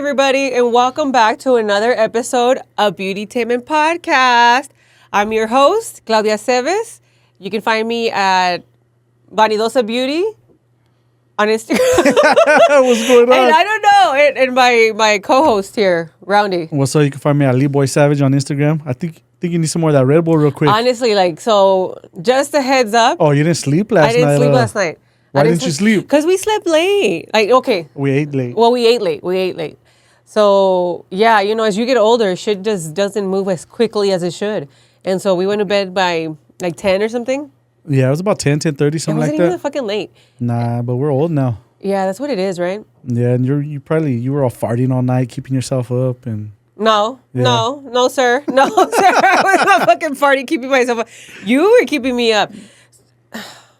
everybody, and welcome back to another episode of BeautyTainment Podcast. I'm your host, Claudia Seves. You can find me at Vanidosa Beauty on Instagram. What's going on? And I don't know, and my co-host here, Roundy. What's up? You can find me at Boy Savage on Instagram. I think you need some more of that Red Bull real quick. Honestly, so just a heads up. Oh, you didn't sleep last night? I didn't sleep last night. Why didn't you sleep? Because we slept late. Okay. We ate late. Well, we ate late. So, yeah, as you get older, shit just doesn't move as quickly as it should. And so we went to bed by like 10 or something. Yeah, it was about 10:30, something like that. It wasn't even fucking late. Nah, but we're old now. Yeah, that's what it is, right? Yeah, and you were all farting all night, keeping yourself up and... No, sir. No, sir. I was not fucking farting, keeping myself up. You were keeping me up.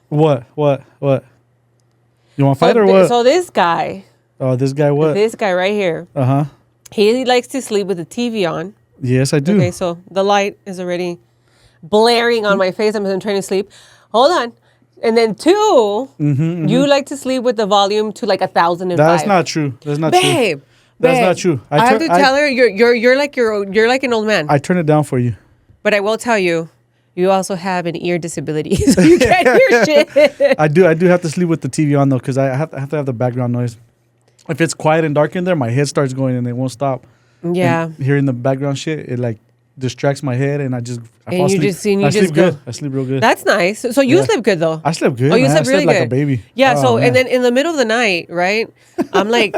What? You want to fight or what? So this guy. Oh, this guy what? This guy right here. Uh-huh. He likes to sleep with the TV on. Yes, I do. Okay, so the light is already blaring on my face. I'm trying to sleep. Hold on. And then two, you like to sleep with the volume to like 1,005. That's not true. That's not true. Babe. That's not true. I have to tell her you're like an old man. I turn it down for you. But I will tell you, you also have an ear disability, so you can't hear shit. I do have to sleep with the TV on though, because I have to have the background noise. If it's quiet and dark in there, my head starts going and it won't stop. Yeah. And hearing the background shit, it like distracts my head and I fall asleep. I sleep good. I sleep real good. That's nice. So you slept good though. I slept good. Oh, you slept really good. Like a baby. Yeah. And then in the middle of the night, right? I'm like,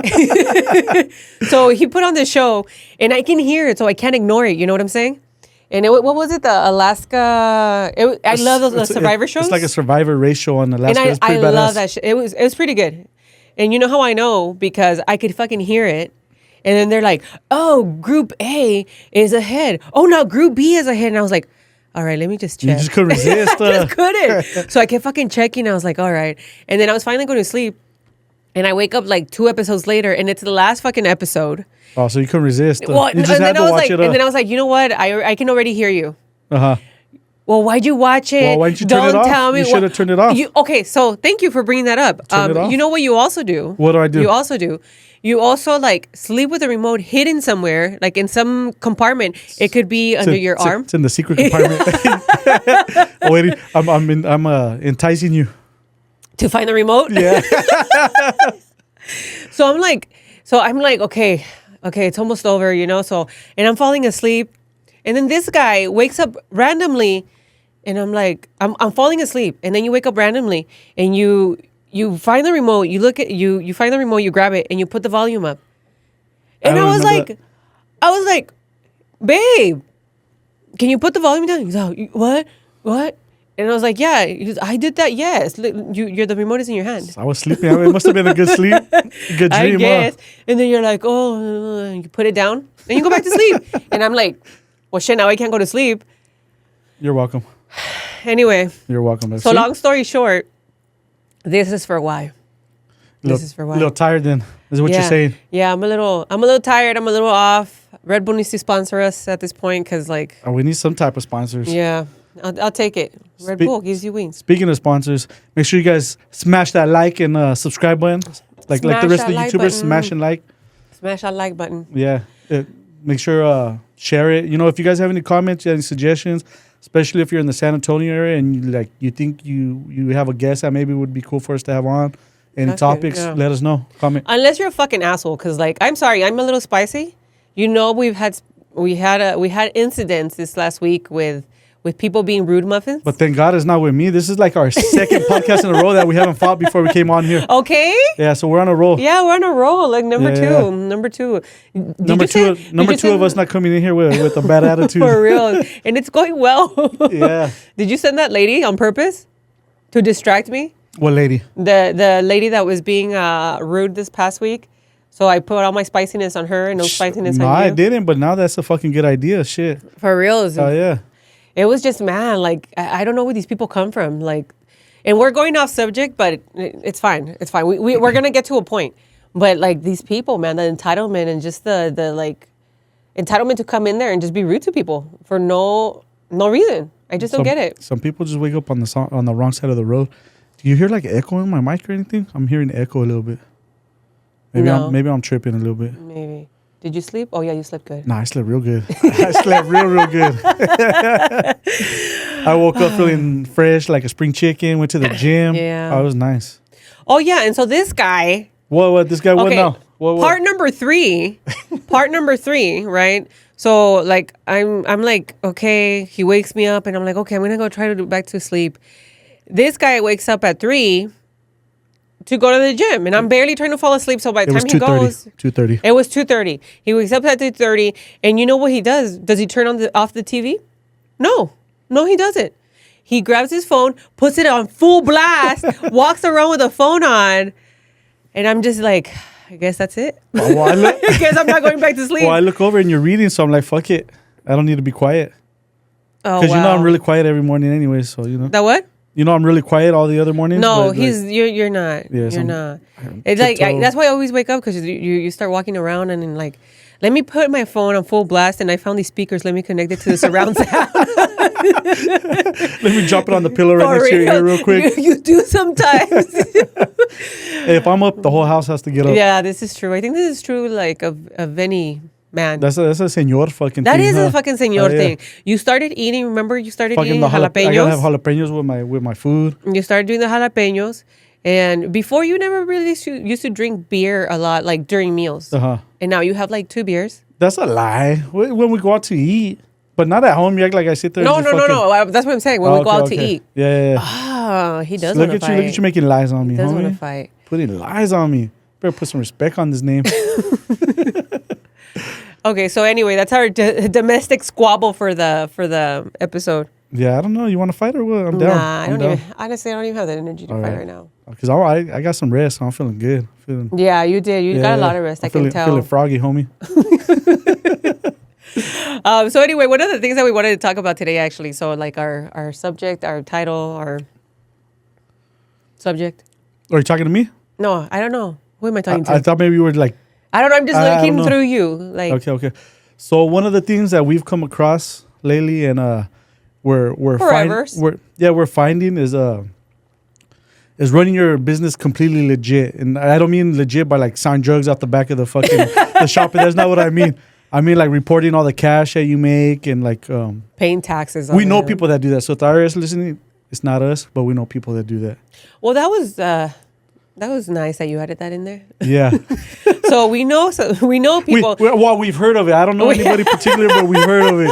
so he put on this show and I can hear it, so I can't ignore it. You know what I'm saying? And what was it? The Alaska. I love the Survivor shows. It's like a Survivor race show on Alaska. And it's pretty I badass. love that shit. It was pretty good. And you know how I know? Because I could fucking hear it. And then they're like, oh, Group A is ahead. Oh, no, Group B is ahead. And I was like, all right, let me just check. You just couldn't resist. I just couldn't. So I kept fucking checking. I was like, all right. And then I was finally going to sleep. And I wake up like 2 episodes later. And it's the last fucking episode. Oh, so you couldn't resist. Well, you just had to watch it up. And then I was like, you know what? I can already hear you. Uh-huh. Well, why'd you watch it? Well, why didn't you turn it off? Tell me. You should have turned it off. Okay, so thank you for bringing that up. Turn it off? You know what you also do? What do I do? You also like sleep with the remote hidden somewhere, like in some compartment. It could be under your arm. It's in the secret compartment. Wait, I'm enticing you To find the remote? Yeah. So I'm like, okay, it's almost over, So, and I'm falling asleep. And then this guy wakes up randomly and I'm like, I'm falling asleep. And then you wake up randomly and you find the remote, you find the remote, you grab it and you put the volume up. And I was like, babe, can you put the volume down? He's like, what? And I was like, yeah. He goes, I did that, yes. You're the remote is in your hand. I was sleeping. It must have been a good sleep. Good dream. I guess. And then you're like, oh, you put it down and you go back to sleep. And I'm like, well, shit, now I can't go to sleep. You're welcome. Anyway. You're welcome. So long story short, this is for why. This is for why. A little tired then, is what you're saying. Yeah, I'm a little tired. I'm a little off. Red Bull needs to sponsor us at this point because we need some type of sponsors. Yeah, I'll take it. Red Bull gives you wings. Speaking of sponsors, make sure you guys smash that like and subscribe button. Like the rest of the YouTubers, smash and like. Smash that like button. Yeah. Make sure share it. If you guys have any comments, any suggestions, especially if you're in the San Antonio area and you think you have a guest that maybe would be cool for us to have on, any topics, let us know. Comment. Unless you're a fucking asshole, because I'm sorry, I'm a little spicy. We had incidents this last week with people being rude muffins. But thank God it's not with me. This is like our second podcast in a row that we haven't fought before we came on here. Okay. Yeah, so we're on a roll. Yeah, we're on a roll. Like number two. Number two of us not coming in here with a bad attitude. For real. And it's going well. Yeah. Did you send that lady on purpose to distract me? What lady? The lady that was being rude this past week. So I put all my spiciness on her and no spiciness on you. No, I didn't, but now that's a fucking good idea. Shit. For real. Oh, yeah. It was just, man, I don't know where these people come from. And we're going off subject, but it's fine. It's fine. We're going to get to a point. But, these people, man, the entitlement and just the entitlement to come in there and just be rude to people for no reason. I just don't get it. Some people just wake up on the wrong side of the road. Do you hear, echo in my mic or anything? I'm hearing echo a little bit. Maybe I'm tripping a little bit. Maybe. Did you sleep? Oh, yeah, you slept good. Nah, I slept real good. I slept real good. I woke up feeling fresh, like a spring chicken, went to the gym. Yeah. Oh, it was nice. Oh, yeah, and so this guy... What? This guy, what now? What? Part number 3, right? So, like, I'm like, okay, he wakes me up, and I'm like, okay, I'm going to go try to go back to sleep. This guy wakes up at 3 to go to the gym, and I'm barely trying to fall asleep. So by the time he goes, 2:30. It was 2:30. He wakes up at 2:30, and you know what he does? Does he turn off the TV? No, he doesn't. He grabs his phone, puts it on full blast, walks around with the phone on, and I'm just like, I guess that's it. I guess I'm not going back to sleep. Well, I look over and you're reading, so I'm like, fuck it. I don't need to be quiet. Oh, because you know I'm really quiet every morning anyway, so you know. That what? You know I'm really quiet all the other mornings. No, you're not. Yeah, you're not. It's like that's why I always wake up, because you start walking around and then like, let me put my phone on full blast, and I found these speakers. Let me connect it to the surround sound. Let me drop it on the pillow right next to your ear real quick. You do sometimes. Hey, if I'm up, the whole house has to get up. Yeah, this is true. I think this is true like of any man. That's a señor fucking that thing. That is a fucking señor thing. You started eating, remember you started fucking eating jalapenos? I gotta have jalapenos with my food. You started doing the jalapenos. And before, you never really used to drink beer a lot, like during meals. Uh-huh. And now you have like 2 beers. That's a lie. When we go out to eat. But not at home. You act like I sit there. No. That's what I'm saying. When we go out to eat. Yeah. Ah, he does want to fight. Look at you making lies on me, He does homie. want to fight. Putting lies on me. Better put some respect on this name. Okay, so anyway, that's our domestic squabble for the episode. Yeah, I don't know. You want to fight or what? I'm down. Nah, honestly, I don't even have the energy to fight right now. Because I got some rest, so I'm feeling good. Yeah, you did. You got a lot of rest. I can tell. Feeling froggy, homie. So anyway, one of the things that we wanted to talk about today, actually, so like our subject, our title, our subject. Are you talking to me? No, I don't know. Who am I talking to? I thought maybe you were like... I don't know. I'm just looking through you. Like, Okay. So one of the things that we've come across lately, and we're finding is running your business completely legit. And I don't mean legit by like selling drugs out the back of the fucking the shop. That's not what I mean. I mean like reporting all the cash that you make and like paying taxes. We know people that do that. So if the IRS listening, it's not us, but we know people that do that. Well, that was nice that you added that in there. Yeah. So we know people. We've heard of it. I don't know anybody particular, but we've heard of it.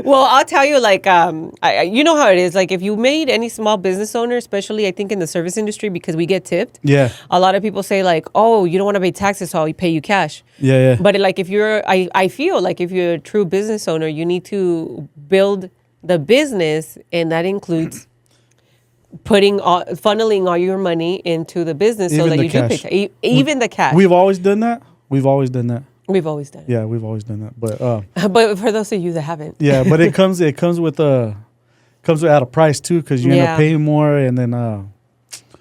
Well, I'll tell you, like, you know how it is. Like, if you made any small business owner, especially I think in the service industry, because we get tipped. Yeah. A lot of people say like, oh, you don't want to pay taxes, so I'll pay you cash. Yeah. But like, I feel like if you're a true business owner, you need to build the business, and that includes funneling all your money into the business, so that you do pay even the cash. We've always done that. We've always done it. Yeah, we've always done that. But but for those of you that haven't, yeah, but it comes with at a price too, because you end up paying more, and then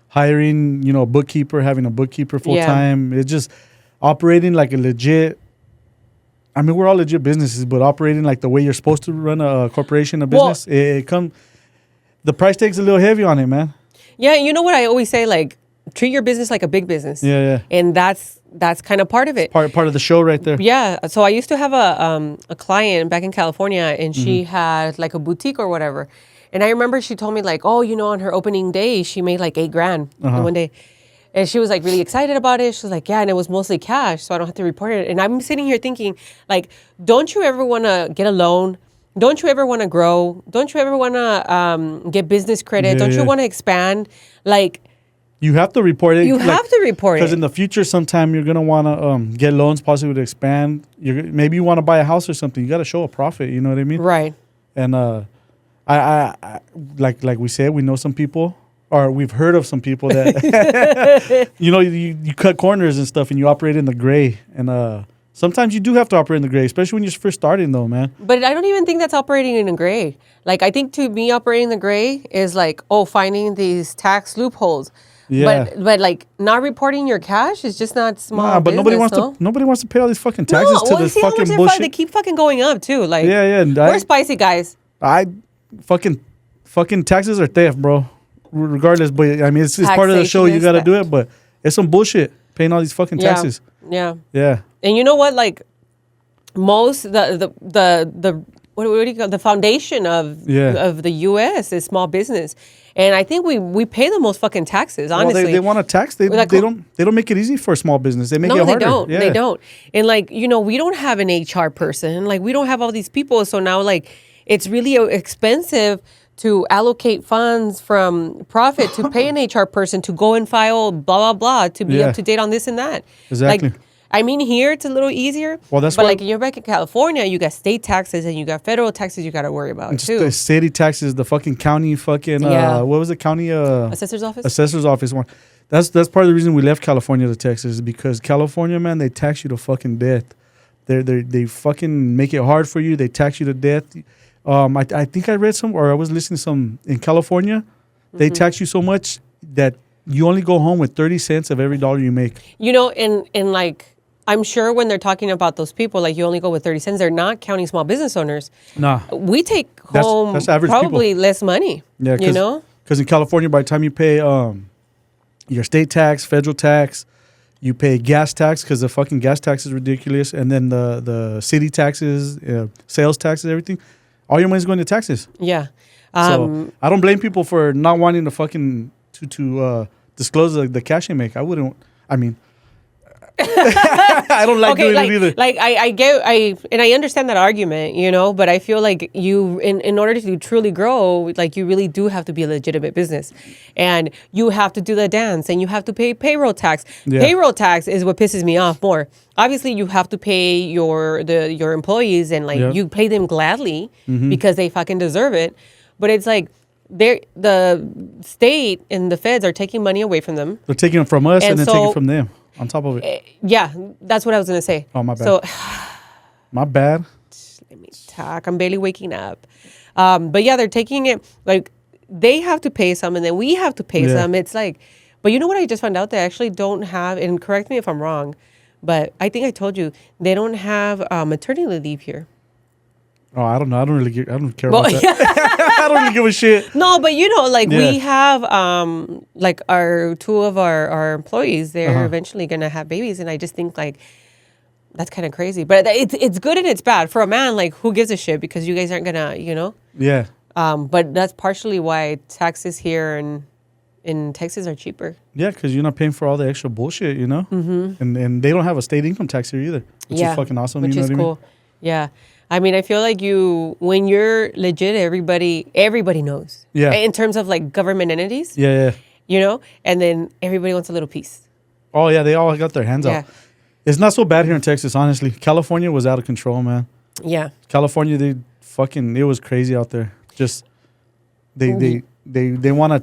hiring a bookkeeper, having a bookkeeper full time. It's just operating like a legit. I mean, we're all legit businesses, but operating like the way you're supposed to run a corporation, a business, the price tag's a little heavy on it, man. Yeah, you know what I always say, like, treat your business like a big business. Yeah. And that's kind of part of it. Part of the show right there. Yeah. So I used to have a client back in California, and she had like a boutique or whatever. And I remember she told me like, oh, on her opening day, she made like $8,000 in one day. And she was like really excited about it. She was like, yeah, and it was mostly cash, so I don't have to report it. And I'm sitting here thinking, like, don't you ever want to get a loan? Don't you ever want to grow? Don't you ever want to get business credit? Don't you want to expand? Like, you have to report it. You have to report it. Because in the future, sometime you're going to want to get loans possibly to expand. Maybe you want to buy a house or something. You got to show a profit. You know what I mean? Right. And I like we said, we know some people, or we've heard of some people that, you cut corners and stuff, and you operate in the gray. And sometimes you do have to operate in the gray, especially when you're first starting, though, man. But I don't even think that's operating in the gray. Like, I think to me, operating in the gray is like, finding these tax loopholes. Yeah. But like, not reporting your cash is just not small business, nobody wants to pay all these fucking taxes to this fucking bullshit. They keep fucking going up, too. Like, yeah. We're spicy, guys. Fucking taxes are theft, bro. Regardless, but I mean, it's part of the show. You got to do it, but it's some bullshit paying all these fucking taxes. Yeah. Yeah. And you know what? Like, most the what do you call the foundation of the U.S. is small business, and I think we pay the most fucking taxes. Honestly, well, they want to tax. They don't make it easy for a small business. They make it harder. They don't. They don't. And like we don't have an HR person. Like we don't have all these people. So now like it's really expensive to allocate funds from profit to pay an HR person to go and file blah blah blah to be up to date on this and that. Exactly. Like, I mean, here it's a little easier. Well, that's but like you're back in California, you got state taxes and you got federal taxes you got to worry about too. The city taxes, the fucking county fucking what was the county assessor's office? Assessor's office one. That's part of the reason we left California to Texas, is because California, man, they tax you to fucking death. They fucking make it hard for you. They tax you to death. I think I read I was listening to some in California. They tax you so much that you only go home with 30 cents of every dollar you make. In like. I'm sure when they're talking about those people, like you only go with 30 cents, they're not counting small business owners. Nah. We take home that's average probably people. less money. Yeah, because in California, by the time you pay your state tax, federal tax, you pay gas tax because the fucking gas tax is ridiculous, and then the city taxes, sales taxes, everything. All your money's going to taxes. Yeah. So I don't blame people for not wanting to fucking to disclose the cash they make. I wouldn't. I mean. I don't like doing it either. Like I understand that argument, but I feel like you, in order to truly grow, like you really do have to be a legitimate business, and you have to do the dance, and you have to pay payroll tax. Yeah. Payroll tax is what pisses me off more. Obviously, you have to pay your employees, and like you pay them gladly because they fucking deserve it. But it's like the state and the feds are taking money away from them. They're taking it from us and then taking it from them. On top of it. Yeah, that's what I was going to say. Oh, my bad. So, my bad. Let me talk. I'm barely waking up. But yeah, they're taking it, like, they have to pay some and then we have to pay some. It's like, but you know what I just found out? They actually don't have, and correct me if I'm wrong, but I think I told you, they don't have maternity leave here. Oh, I don't know. I don't care about that. I don't really give a shit. No, but we have like two of our employees, they're eventually going to have babies. And I just think like, that's kind of crazy. But it's good and it's bad. For a man, like who gives a shit? Because you guys aren't going to, Yeah. But that's partially why taxes here and in Texas are cheaper. Yeah, because you're not paying for all the extra bullshit, Mm-hmm. And they don't have a state income tax here either, which is fucking awesome. Which is cool. Yeah. I mean, I feel like when you're legit, everybody knows. Yeah. In terms of like government entities. Yeah. And then everybody wants a little piece. Oh, yeah. They all got their hands out. It's not so bad here in Texas, honestly. California was out of control, man. Yeah. California, it was crazy out there. Just, they want to,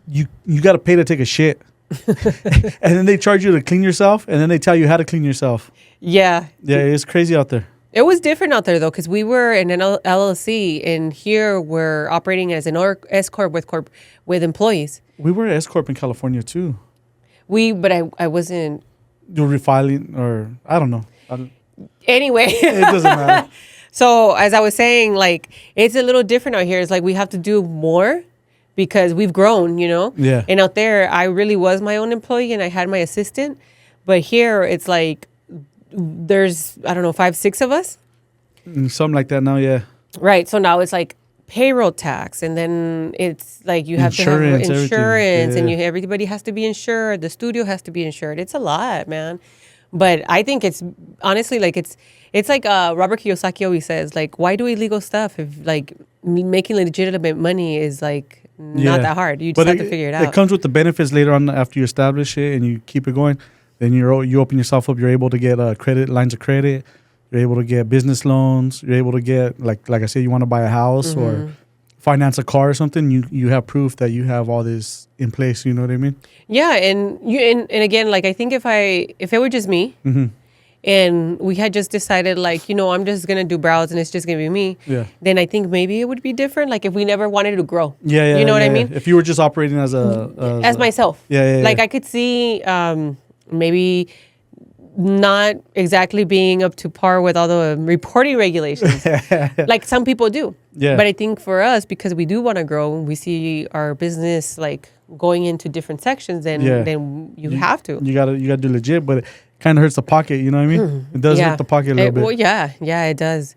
you got to pay to take a shit. And then they charge you to clean yourself, and then they tell you how to clean yourself. Yeah. Yeah, it's crazy out there. It was different out there, though, because we were in an LLC, and here we're operating as an S-Corp with employees. We were S-Corp in California, too. But I wasn't. You're refiling, or I don't know. Anyway. It doesn't matter. So, as I was saying, like, it's a little different out here. It's like we have to do more because we've grown, Yeah. And out there, I really was my own employee, and I had my assistant. But here, it's like, there's, I don't know, 5, 6 of us. Something like that now, yeah. Right. So now it's like payroll tax, and then it's like you have to have insurance, and everybody has to be insured. The studio has to be insured. It's a lot, man. But I think it's honestly like it's like Robert Kiyosaki always says, like, why do illegal stuff if like making legitimate money is like not that hard? You just have to figure it out. It comes with the benefits later on after you establish it and you keep it going. Then you open yourself up. You're able to get lines of credit. You're able to get business loans. You're able to get like I said, you want to buy a house or finance a car or something. You have proof that you have all this in place. You know what I mean? Yeah, and again, like I think if it were just me, and we had just decided like I'm just gonna do brows and it's just gonna be me. Yeah. Then I think maybe it would be different. Like if we never wanted to grow. Yeah. You know what I mean? If you were just operating as myself. Yeah. Like I could see. Maybe not exactly being up to par with all the reporting regulations like some people do. Yeah. But I think for us, because we do want to grow and we see our business like going into different sections, then you have to. You gotta do legit. But kind of hurts the pocket. You know what I mean? It does hurt the pocket a little bit. Well, yeah, it does.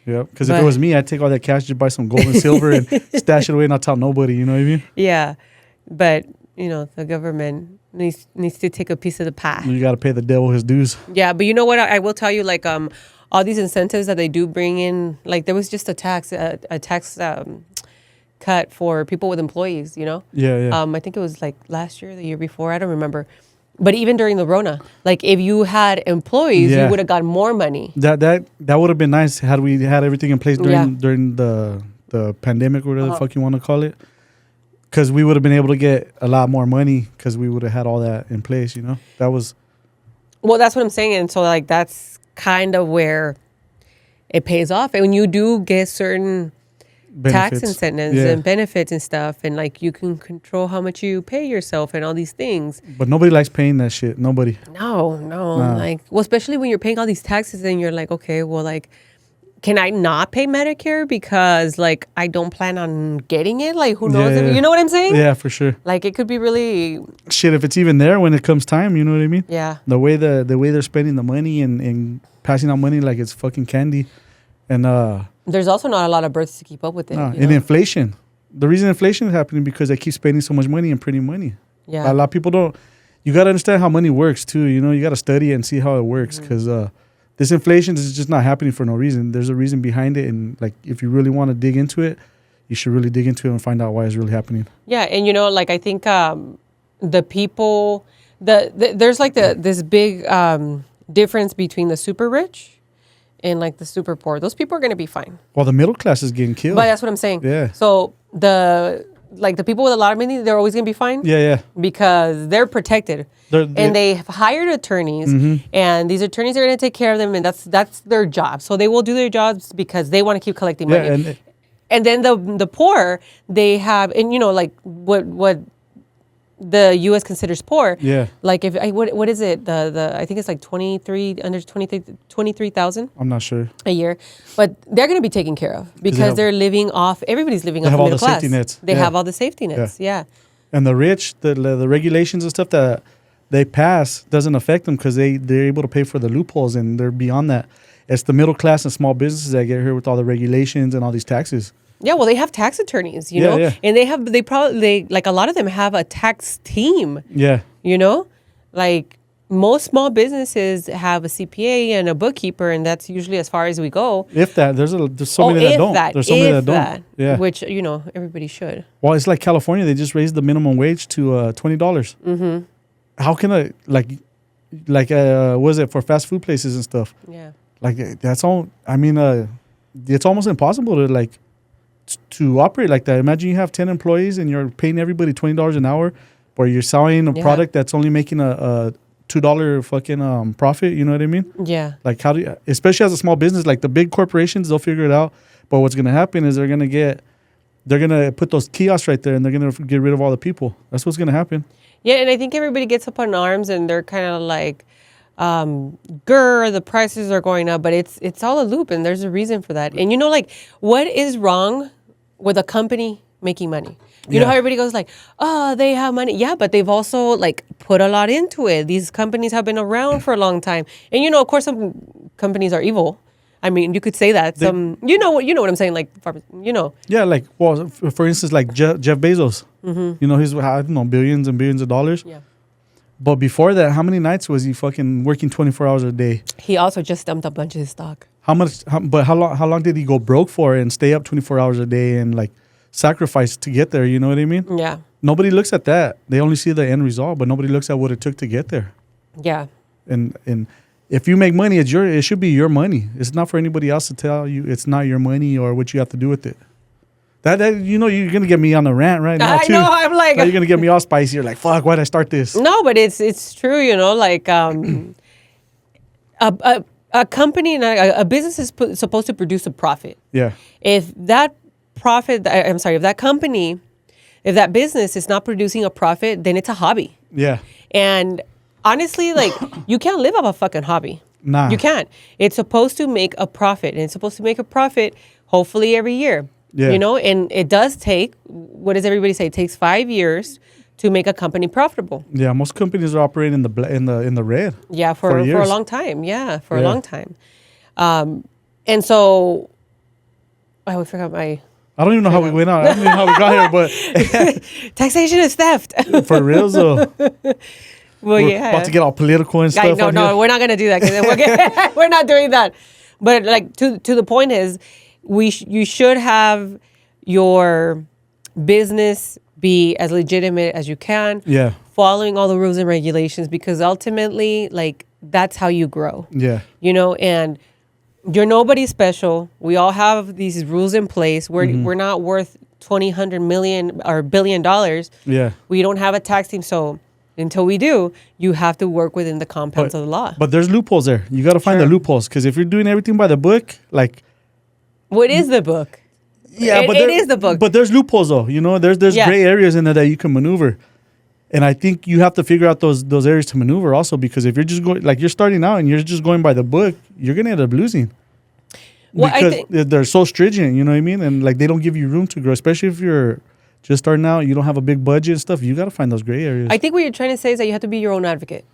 Yeah, because if it was me, I'd take all that cash, just buy some gold and silver and stash it away and not tell nobody. You know what I mean? Yeah, but the government needs to take a piece of the pie. You got to pay the devil his dues. Yeah, but you know what? I will tell you, like, all these incentives that they do bring in, like, there was just a tax cut for people with employees. Yeah. I think it was like last year, or the year before. I don't remember. But even during the Rona, like if you had employees, you would have got more money. That would have been nice had we had everything in place during the pandemic, or whatever the fuck you want to call it. Because we would have been able to get a lot more money because we would have had all that in place. That was. Well, that's what I'm saying, and so like that's kind of where it pays off, and when you do get certain benefits. Tax incentives and benefits and stuff, and like you can control how much you pay yourself and all these things. But nobody likes paying that shit. Nobody. No. Like, well, especially when you're paying all these taxes and you're like, okay, well, like, can I not pay Medicare because like I don't plan on getting it? Like, who knows? Yeah. You know what I'm saying? Yeah, for sure. Like, it could be really shit if it's even there when it comes time. You know what I mean? Yeah. The way they're spending the money and passing out money like it's fucking candy, and there's also not a lot of births to keep up with it. And inflation. The reason inflation is happening because they keep spending so much money and printing money. Yeah. A lot of people don't. You got to understand how money works too. You got to study it and see how it works because this inflation is just not happening for no reason. There's a reason behind it, and like if you really want to dig into it, you should really dig into it and find out why it's really happening. Yeah, and like I think the people, there's like this big difference between the super rich and like the super poor. Those people are going to be fine. Well, the middle class is getting killed. But that's what I'm saying. Yeah. So the people with a lot of money, they're always going to be fine. Yeah. Because they're protected. And they've hired attorneys, and these attorneys are going to take care of them, and that's their job. So they will do their jobs because they want to keep collecting money. And then the poor, they have, and like what the U.S. considers poor. Yeah. Like what is it? The I think it's like 23,000. I'm not sure. A year, but they're going to be taken care of because they're living off. Everybody's living off the middle class. They have all the safety nets. They have all the safety nets. Yeah. And the rich, the regulations and stuff that they pass doesn't affect them because they're able to pay for the loopholes and they're beyond that. It's the middle class and small businesses that get hurt with all the regulations and all these taxes. Yeah, well, they have tax attorneys, you know, and they probably like a lot of them have a tax team. Yeah, like most small businesses have a CPA and a bookkeeper, and that's usually as far as we go. If that, there's so many that don't. There's so many that don't. Yeah, which everybody should. Well, it's like California; they just raised the minimum wage to $20. Mm-hmm. How can I what is it for fast food places and stuff? Yeah, like that's all. I mean, it's almost impossible to operate like that. Imagine you have 10 employees and you're paying everybody $20 an hour, or you're selling a product that's only making a $2 fucking profit. You know what I mean? Yeah. Like how do you, especially as a small business, like the big corporations, they'll figure it out. But what's going to happen is they're going to put those kiosks right there and they're going to get rid of all the people. That's what's going to happen. Yeah. And I think everybody gets up on arms and they're kind of like, the prices are going up, but it's all a loop and there's a reason for that. And what is wrong with a company making money? You know how everybody goes like, oh, they have money. Yeah, but they've also put a lot into it. These companies have been around for a long time. And of course some companies are evil. I mean, you could say that. You know what I'm saying, Yeah, for instance, like Jeff Bezos. Mm-hmm. He's billions and billions of dollars. Yeah. But before that, how many nights was he fucking working 24 hours a day? He also just dumped a bunch of his stock. How long did he go broke for and stay up 24 hours a day and sacrifice to get there? You know what I mean? Yeah. Nobody looks at that. They only see the end result, but nobody looks at what it took to get there. Yeah. And if you make money, it should be your money. It's not for anybody else to tell you it's not your money or what you have to do with it. That you're gonna get me on a rant right now too. I know. I'm like, you're gonna get me all spicy. You're like, fuck, why'd I start this? No, but it's true. A company and a business is supposed to produce a profit. Yeah. If that business is not producing a profit, then it's a hobby. Yeah. And honestly, you can't live off a fucking hobby. Nah. You can't. It's supposed to make a profit, and it's supposed to make a profit hopefully every year. Yeah. And it does take, what does everybody say? It takes 5 years to make a company profitable. Yeah, most companies are operating in the red. Yeah, for a long time. Yeah, for a long time. And so, I forgot my... I don't even know how we went out. I don't even know how we got here, but... Taxation is theft. For real, though. Well, we're about to get all political and stuff. No, we're not going to do that. Cause we're not doing that. But like to the point is, you should have your business be as legitimate as you can. Yeah. Following all the rules and regulations, because ultimately, like, that's how you grow. Yeah. You know, and you're nobody special. We all have these rules in place. We're not worth $20, $100 million or $1 billion. Yeah. We don't have a tax team, so until we do, you have to work within the confines of the law. But there's loopholes there. You got to find the loopholes, because if you're doing everything by the book, like... What is the book? Yeah, it is the book. But there's loopholes, though. You know, there's gray areas in there that you can maneuver. And I think you have to figure out those areas to maneuver also, because if you're just going... Like, you're starting out and you're just going by the book, you're going to end up losing. Well, because they're so stringent, you know what I mean? And, like, they don't give you room to grow, especially if you're... just starting out, you don't have a big budget and stuff. You got to find those gray areas. I think what you're trying to say is that you have to be your own advocate.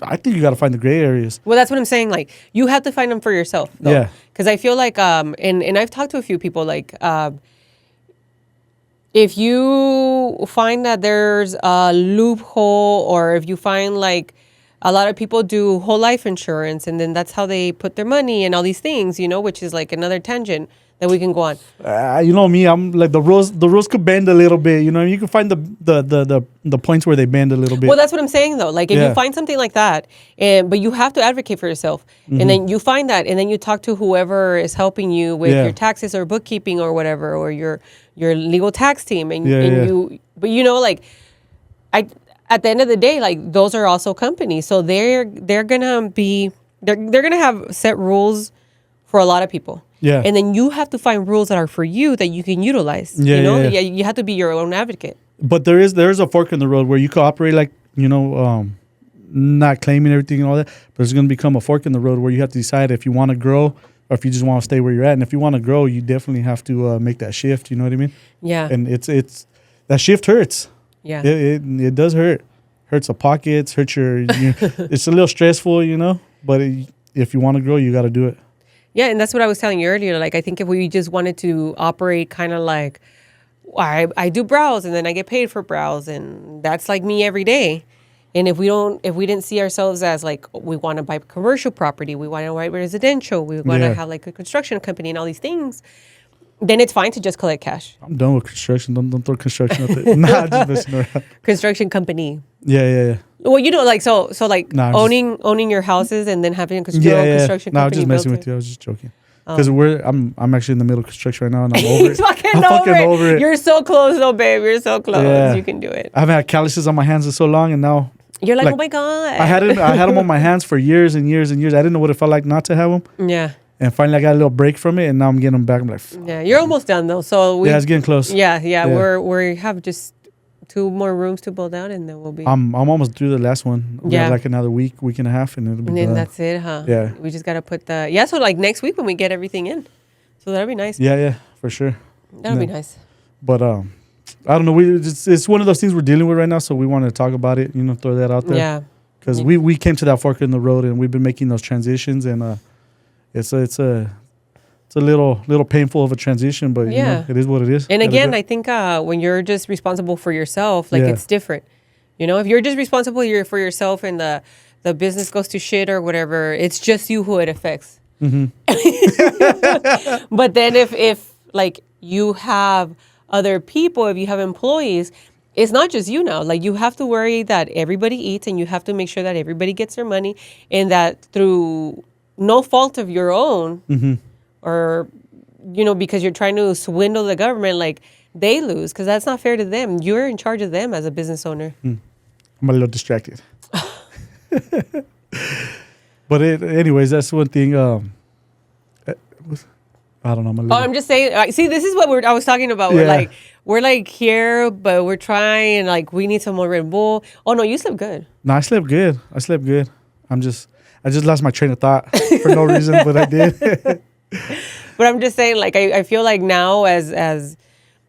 I think you got to find the gray areas. Well, that's what I'm saying. Like, you have to find them for yourself, though. Yeah. Because I feel like, and I've talked to a few people, like, if you find that there's a loophole, or if you find, like, a lot of people do whole life insurance, and then that's how they put their money and all these things, you know, which is like another tangent that we can go on. You know me, I'm like the rules could bend a little bit. You know, you can find the points where they bend a little bit. Well, that's what I'm saying though. Like if you find something like that, but you have to advocate for yourself, and then you find that, and then you talk to whoever is helping you with your taxes or bookkeeping or whatever, or your legal tax team, and you. But you know, like at the end of the day, like those are also companies, so they're gonna have set rules for a lot of people. Yeah. And then you have to find rules that are for you that you can utilize. Yeah, you know? yeah. You have to be your own advocate. But there is a fork in the road where you can operate like, you know, not claiming everything and all that. But there's going to become a fork in the road where you have to decide if you want to grow or if you just want to stay where you're at. And if you want to grow, you definitely have to make that shift. You know what I mean? Yeah. And it's that shift hurts. Yeah. It does hurt. Hurts the pockets, hurts it's a little stressful, you know. But if you want to grow, you got to do it. Yeah, and that's what I was telling you earlier. Like, I think if we just wanted to operate kind of like, I do brows and then I get paid for brows, and that's like me every day. And if we didn't see ourselves as like, we want to buy commercial property, we want to buy residential, we want to have like a construction company and all these things, then it's fine to just collect cash. I'm done with construction. Don't throw construction out there. Nah, just messing around. Construction company. Yeah. Well, you know, like so like owning your houses and then having a construction company. No, I'm just messing with you. I was just joking. Because I'm actually in the middle of construction right now, and I'm over it. I'm fucking over it. You're so close, though, babe. You're so close. Yeah. You can do it. I've had calluses on my hands for so long, and now you're like, oh my god. I had them on my hands for years and years and years. I didn't know what it felt like not to have them. Yeah. And finally, I got a little break from it, and now I'm getting them back. I'm like, yeah, you're almost done though. So it's getting close. Yeah. We have just 2 more rooms to build out, and then we'll be. I'm almost through the last one. We have like another week and a half, and it'll be. And then that's it, huh? Yeah. We just gotta put so like next week when we get everything in, so that'll be nice. Yeah, for sure. That'll be nice. But I don't know. It's one of those things we're dealing with right now, so we wanted to talk about it. You know, throw that out there. Yeah. Because we came to that fork in the road, and we've been making those transitions, and it's a little painful of a transition, but you know, it is what it is. And again, I think when you're just responsible for yourself, like it's different. You know, if you're just responsible for yourself and the business goes to shit or whatever, it's just you who it affects. Mm-hmm. But then if like you have other people, if you have employees, it's not just you now. Like you have to worry that everybody eats, and you have to make sure that everybody gets their money, and that through no fault of your own, or, you know, because you're trying to swindle the government, like they lose, because that's not fair to them. You're in charge of them as a business owner. I'm a little distracted. But anyways, that's one thing. I don't know. I'm just saying. See, this is what I was talking about. We're like here, but we're trying. Like we need some more Red Bull. Oh no, you slept good. No, I slept good. I just lost my train of thought for no reason, but I did. But I'm just saying, like I feel like now as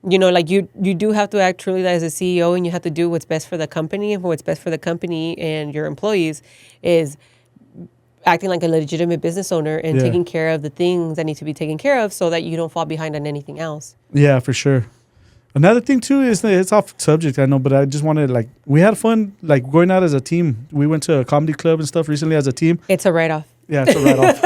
you know, like you do have to act truly as a CEO, and you have to do what's best for the company. And what's best for the company and your employees is acting like a legitimate business owner and taking care of the things that need to be taken care of so that you don't fall behind on anything else. Yeah, for sure. Another thing too is that it's off subject, I know, but I just wanted, like, we had fun, like, going out as a team. We went to a comedy club and stuff recently as a team. It's a write-off. Yeah, it's a write-off.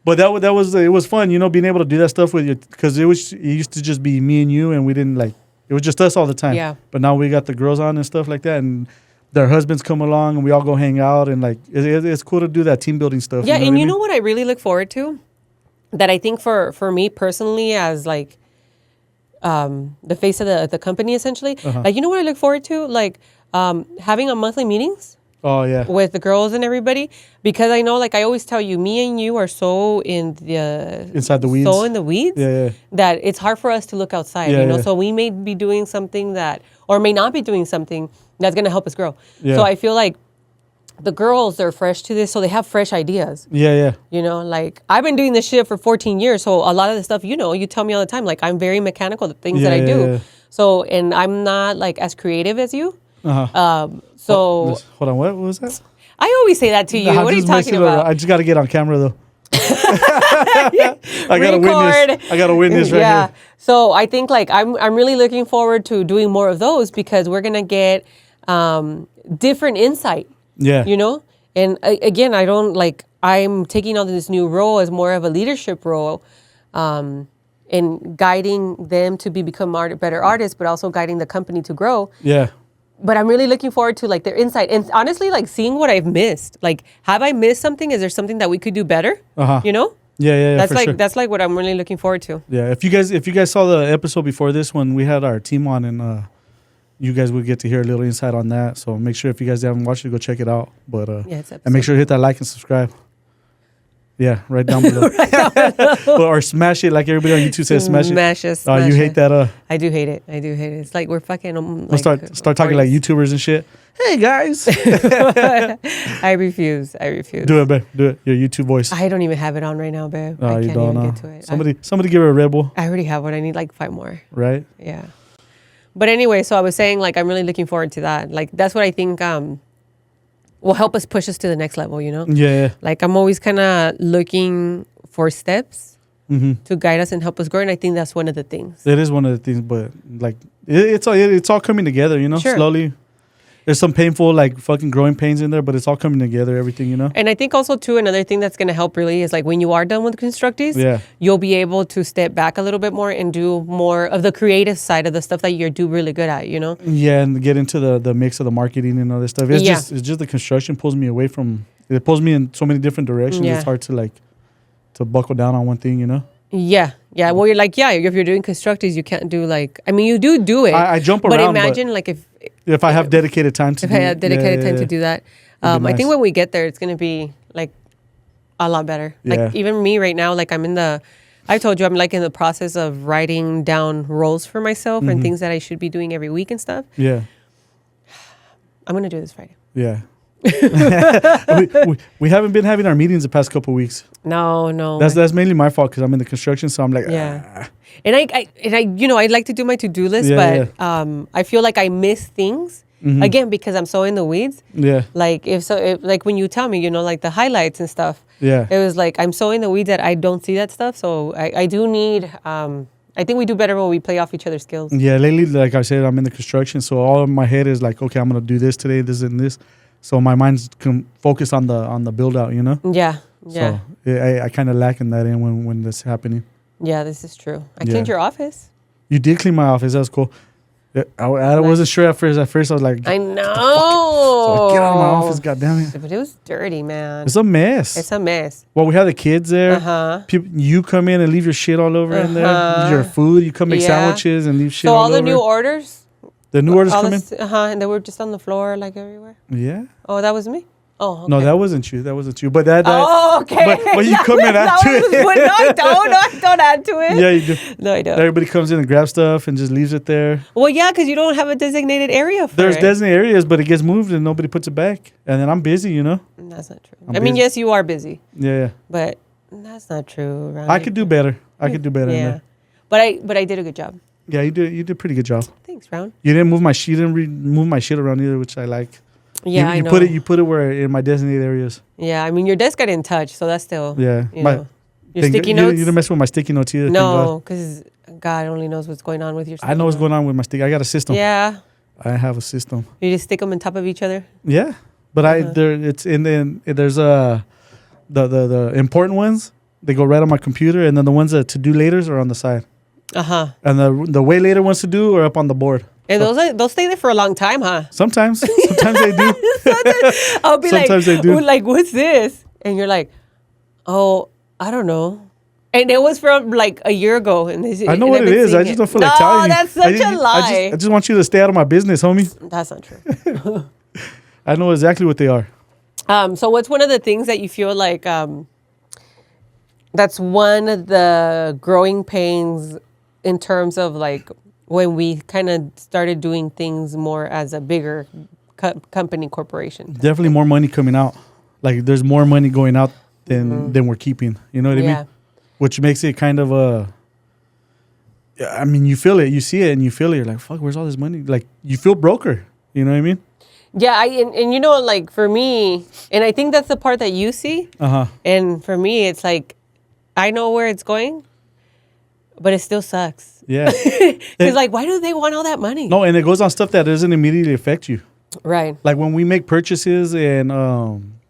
But it was fun, you know, being able to do that stuff with you, because it used to just be me and you, and we didn't, like, it was just us all the time. Yeah. But now we got the girls on and stuff like that, and their husbands come along, and we all go hang out, and, like, it's cool to do that team building stuff. Yeah, you know what I really look forward to? That I think for me personally, as like the face of the company, essentially, like, you know what I look forward to? Like having a monthly meetings. Oh, yeah. With the girls and everybody, because I know, like I always tell you, me and you are so inside the weeds, so in the weeds, that it's hard for us to look outside. You know, so we may be doing something that, or may not be doing something that's going to help us grow. Yeah. So I feel like the girls are fresh to this, so they have fresh ideas. Yeah. You know, like I been doing this shit for 14 years, so a lot of the stuff, you know, you tell me all the time, like I'm very mechanical, the things that I do. Yeah. So, and I'm not like as creative as you. So hold on, what was that? I always say that to you. What are you talking about? I just got to get on camera though. I got to win this right here. So I think like I'm really looking forward to doing more of those, because we're gonna get different insight. Yeah. You know, and again, I'm taking on this new role as more of a leadership role, in guiding them to become better artists, but also guiding the company to grow. Yeah. But I'm really looking forward to like their insight, and honestly, like seeing what I've missed. Like, have I missed something? Is there something that we could do better? You know? Yeah. That's like what I'm really looking forward to. Yeah. If you guys saw the episode before this one, we had our team on, and you guys would get to hear a little insight on that. So make sure if you guys haven't watched it, go check it out. But and make sure to hit that like and subscribe. Yeah, right down below. Or smash it, like everybody on YouTube says, smash it. Oh, you hate that? I do hate it. It's like we're fucking. We'll start talking like YouTubers and shit. Hey guys. I refuse. Do it, babe. Do it. Your YouTube voice. I don't even have it on right now, babe. I can't even get to it. Somebody give her a Red Bull. I already have one. I need like 5 more. Right. Yeah. But anyway, so I was saying, like, I'm really looking forward to that. Like, that's what I think will help us push us to the next level, you know? Yeah. Like, I'm always kind of looking for steps to guide us and help us grow. And I think that's one of the things. It is one of the things, but, like, it's all coming together, you know? Sure. Slowly. There's some painful, like, fucking growing pains in there, but it's all coming together, everything, you know? And I think also, too, another thing that's going to help really is, like, when you are done with Constructies, you'll be able to step back a little bit more and do more of the creative side of the stuff that you do really good at, you know? Yeah, and get into the mix of the marketing and all this stuff. It's just the construction pulls me away from, it pulls me in so many different directions. Yeah. It's hard to, like, to buckle down on one thing, you know? Yeah. Well, you're like, if you're doing Constructies, you can't do, like, I mean, you do it. I jump around. But imagine, like, if I have dedicated time to do that. I think when we get there, it's going to be like a lot better. Yeah. Like even me right now, like I told you, I'm like in the process of writing down roles for myself and things that I should be doing every week and stuff. Yeah. I'm going to do this Friday. Yeah. we haven't been having our meetings the past couple of weeks. No. That's mainly my fault, because I'm in the construction, so I'm like, And I I'd like to do my to-do list, but I feel like I miss things again because I'm so in the weeds. Yeah. Like like when you tell me, you know, like the highlights and stuff. Yeah. It was like I'm so in the weeds that I don't see that stuff. So I do need. I think we do better when we play off each other's skills. Yeah. Lately, like I said, I'm in the construction, so all in my head is like, okay, I'm gonna do this today, this and this. So my mind's focused on the build out, you know. Yeah. So I kind of lack in that when this is happening. Yeah, this is true. I cleaned your office. You did clean my office. That was cool. Yeah, I wasn't sure at first. At first, I was like, I know. So get out of my office, goddammit. But it was dirty, man. It's a mess. Well, we have the kids there. You come in and leave your shit all over in there. Your food. You come make sandwiches and leave shit all over. So all the new orders. The new orders come in? And they were just on the floor, like everywhere? Yeah. Oh, that was me? Oh, okay. No, that wasn't you. But that okay. But you come in add to it. No, I don't add to it. Yeah, you do. No, I don't. Everybody comes in and grabs stuff and just leaves it there. Well, yeah, because you don't have a designated area for it. There's designated areas, but it gets moved and nobody puts it back. And then I'm busy, you know? That's not true. I mean, yes, you are busy. Yeah. But that's not true. Right? I could do better. Yeah. But I did a good job. Yeah, you did a pretty good job. Thanks, Brown. You didn't move my shit. You didn't move my shit around either, which I like. Yeah, I you know. put it where in my designated areas. Yeah, I mean your desk got in touch, so that's still. Yeah, your sticky notes. You didn't mess with my sticky notes either. No, because God only knows what's going on with your. I know what's going on with my sticky. I got a system. Yeah. I have a system. You just stick them on top of each other. Yeah, but it's there's the important ones. They go right on my computer, and then the ones that to do laters are on the side. And the way later ones to do are up on the board. And those stay there for a long time, huh? Sometimes they do. I'll be sometimes like, they do. Like, what's this? And you're like, oh, I don't know. And it was from like a year ago. And I know what it is. I just don't feel like telling you. No, that's such a lie. I just want you to stay out of my business, homie. That's not true. I know exactly what they are. So what's one of the things that you feel like that's one of the growing pains in terms of like when we kind of started doing things more as a bigger company corporation? Definitely more money coming out. Like there's more money going out than we're keeping. You know what I mean? Which makes it kind of I mean, you feel it, you see it, and you feel it. You're like, fuck, where's all this money? Like you feel broker. You know what I mean? Yeah, and you know, like for me, and I think that's the part that you see. And for me, it's like I know where it's going, but it still sucks. Yeah. It's like, why do they want all that money? No, and it goes on stuff that doesn't immediately affect you. Right. Like when we make purchases and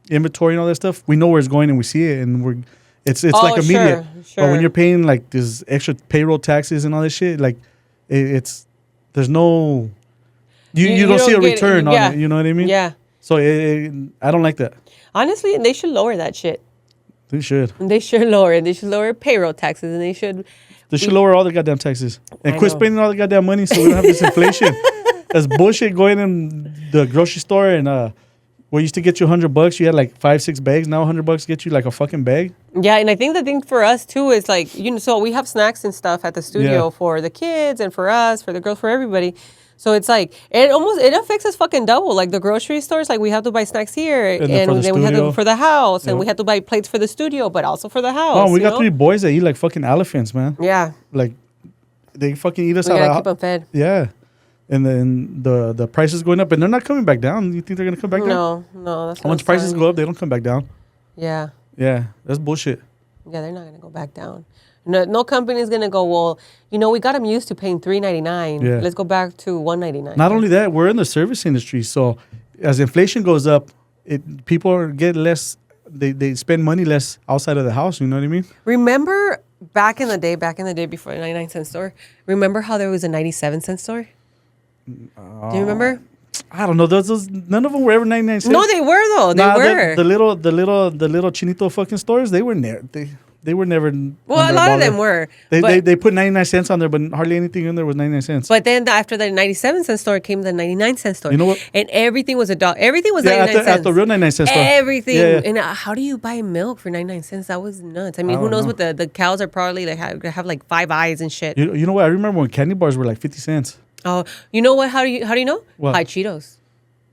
inventory and all that stuff, we know where it's going and we see it, and it's like immediate. Sure. But when you're paying like this extra payroll taxes and all this shit, like there's no you don't see a return on it. You know what I mean? Yeah. So I don't like that. Honestly, they should lower that shit. They should. They should lower it. They should lower payroll taxes, and they should lower all the goddamn taxes and quit spending all the goddamn money so we don't have this inflation. That's bullshit going in the grocery store and what used to get you $100, you had like 5-6 bags. Now $100 get you like a fucking bag. Yeah, and I think the thing for us too is like so we have snacks and stuff at the studio for the kids and for us, for the girls, for everybody. So it's like it affects us fucking double. Like the grocery stores, like we have to buy snacks here, and then we have to for the house, and we have to buy plates for the studio, but also for the house. Oh, we got 3 boys that eat like fucking elephants, man. Yeah, like they fucking eat us out. We gotta keep them fed. Yeah, and then the prices going up, and they're not coming back down. You think they're gonna come back down? No. That's once prices go up, they don't come back down. Yeah, that's bullshit. Yeah, they're not gonna go back down. No company is gonna go, well, we got them used to paying $3.99. Yeah. Let's go back to $1.99. Not only that, we're in the service industry, so as inflation goes up, people get less. They spend money less outside of the house. You know what I mean? Remember back in the day before the 99-cent store. Remember how there was a 97-cent store? Do you remember? I don't know. Those none of them were ever 99 cents. No, they were though. They were the little chinito fucking stores. They were They were never. Well, a lot of them were. They put 99 cents on there, but hardly anything in there was 99 cents. But then after the 97-cent store came the 99-cent store. You know what? And everything was $1. Everything was 99 cents. At the real 99-cent store. Everything. Yeah. And how do you buy milk for 99 cents? That was nuts. I mean, who knows what the cows are probably like have like 5 eyes and shit. You know what? I remember when candy bars were like 50 cents. Oh, you know what? How do you know? What? Hot Cheetos.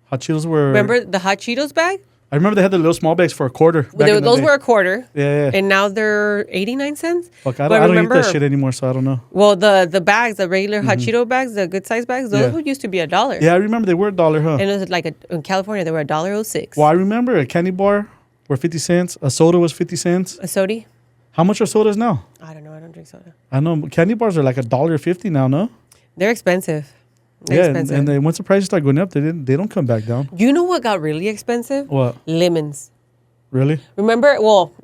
Hot Cheetos were. Remember the Hot Cheetos bag? I remember they had the little small bags for $0.25. Those were $0.25. Yeah. And now they're 89 cents. Fuck, I don't eat that shit anymore, so I don't know. Well, the bags, the regular Hot Cheeto bags, the good size bags, those used to be $1. Yeah, I remember they were $1, huh? And it was like in California, they were $1.06. Well, I remember a candy bar were 50 cents. A soda was 50 cents. A soda? How much are sodas now? I don't know. I don't drink soda. I know candy bars are like $1.50 now, no? They're expensive. And then once the prices start going up, they don't come back down. You know what got really expensive? What? Lemons. Really? Remember? Well,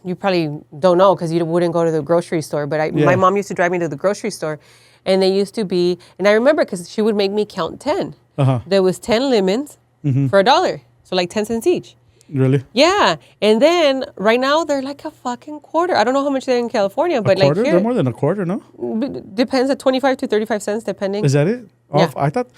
you probably don't know because you wouldn't go to the grocery store. But my mom used to drive me to the grocery store, and they used to be. And I remember because she would make me count 10. There was 10 lemons for $1, so like 10 cents each. Really? Yeah. And then right now they're like a fucking $0.25. I don't know how much they're in California, but $0.25? like here, They're more than $0.25, no? Depends at 25 to 35 cents depending. Is that it? Yeah. I thought,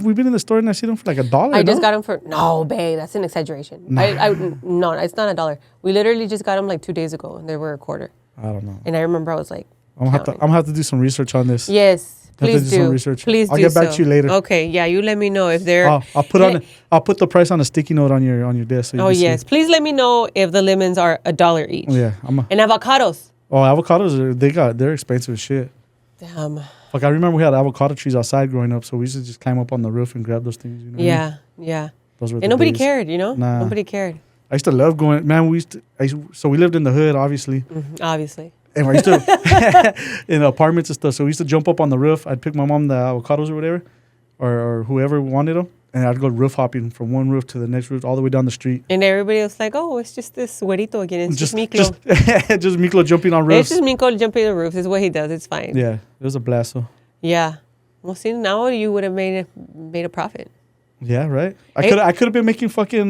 we've been in the store and I see them for like $1. I just got them for, no, babe, that's an exaggeration. No, it's not $1. We literally just got them like 2 days ago and they were $0.25. I don't know. And I remember I was like, I'm gonna have to do some research on this. Yes. Please do. Some research. Please I'll get back to you later. Okay, yeah, you let me know if they're. I'll put the price on a sticky note on your desk. So yes, please let me know if the lemons are $1 each. Yeah, and avocados. Oh, avocados they're expensive as shit. Damn. Fuck, I remember we had avocado trees outside growing up, so we used to just climb up on the roof and grab those things. You know Yeah, what I mean? yeah. Those were And nobody cared, you know? Nah. Nobody cared. I used to love going. Man, so we lived in the hood, obviously. Obviously. And I used to, in apartments and stuff, so we used to jump up on the roof. I'd pick my mom the avocados or whatever, or whoever wanted them. And I'd go roof hopping from one roof to the next roof, all the way down the street. And everybody was like, "Oh, it's just this güerito again. It's just Miklo. Just Miklo jumping on roofs. It's just Miklo jumping on the roofs. Is what he does. It's fine." Yeah, it was a blast, though. Yeah. Well, see, now you would have made a profit. Yeah, right. I could have been making fucking